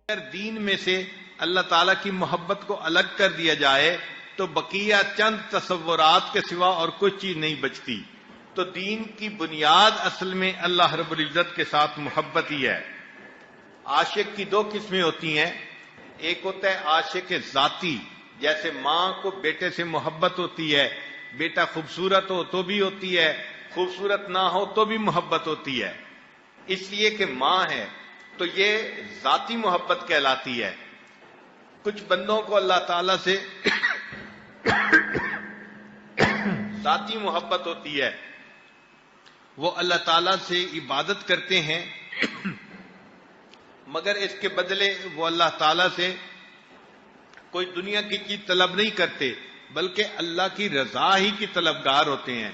اگر دین میں سے اللہ تعالیٰ کی محبت کو الگ کر دیا جائے تو بقیہ چند تصورات کے سوا اور کوئی چیز نہیں بچتی. تو دین کی بنیاد اصل میں اللہ رب العزت کے ساتھ محبت ہی ہے. عاشق کی دو قسمیں ہوتی ہیں. ایک ہوتا ہے عاشق ذاتی، جیسے ماں کو بیٹے سے محبت ہوتی ہے، بیٹا خوبصورت ہو تو بھی ہوتی ہے، خوبصورت نہ ہو تو بھی محبت ہوتی ہے، اس لیے کہ ماں ہے. تو یہ ذاتی محبت کہلاتی ہے. کچھ بندوں کو اللہ تعالیٰ سے ذاتی محبت ہوتی ہے، وہ اللہ تعالیٰ سے عبادت کرتے ہیں مگر اس کے بدلے وہ اللہ تعالیٰ سے کوئی دنیا کی چیز طلب نہیں کرتے بلکہ اللہ کی رضا ہی کی طلبگار ہوتے ہیں.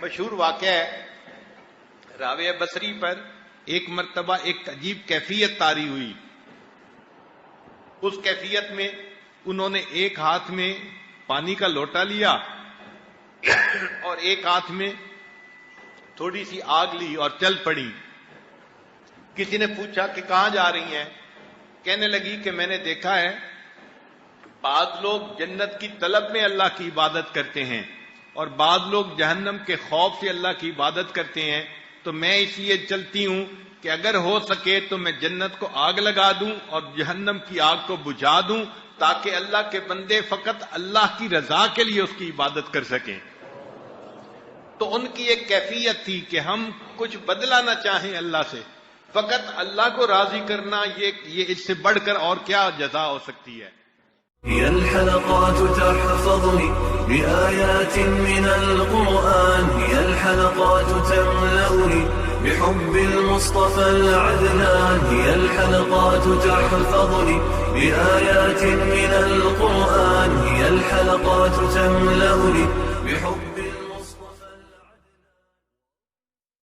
مشہور واقعہ ہے، راویہ بصری پر ایک مرتبہ ایک عجیب کیفیت طاری ہوئی. اس کیفیت میں انہوں نے ایک ہاتھ میں پانی کا لوٹا لیا اور ایک ہاتھ میں تھوڑی سی آگ لی اور چل پڑی. کسی نے پوچھا کہ کہاں جا رہی ہیں؟ کہنے لگی کہ میں نے دیکھا ہے بعض لوگ جنت کی طلب میں اللہ کی عبادت کرتے ہیں اور بعض لوگ جہنم کے خوف سے اللہ کی عبادت کرتے ہیں، تو میں اس لیے چلتی ہوں کہ اگر ہو سکے تو میں جنت کو آگ لگا دوں اور جہنم کی آگ کو بجھا دوں تاکہ اللہ کے بندے فقط اللہ کی رضا کے لیے اس کی عبادت کر سکیں. تو ان کی ایک کیفیت تھی کہ ہم کچھ بدلہ نہ چاہیں اللہ سے، فقط اللہ کو راضی کرنا، یہ اس سے بڑھ کر اور کیا جزا ہو سکتی ہے. هي الحلقات تحفظني بآيات من القرآن، هي الحلقات تملأني بحب المصطفى العدنان، هي الحلقات تحفظني بآيات من القرآن، هي الحلقات تملأني بحب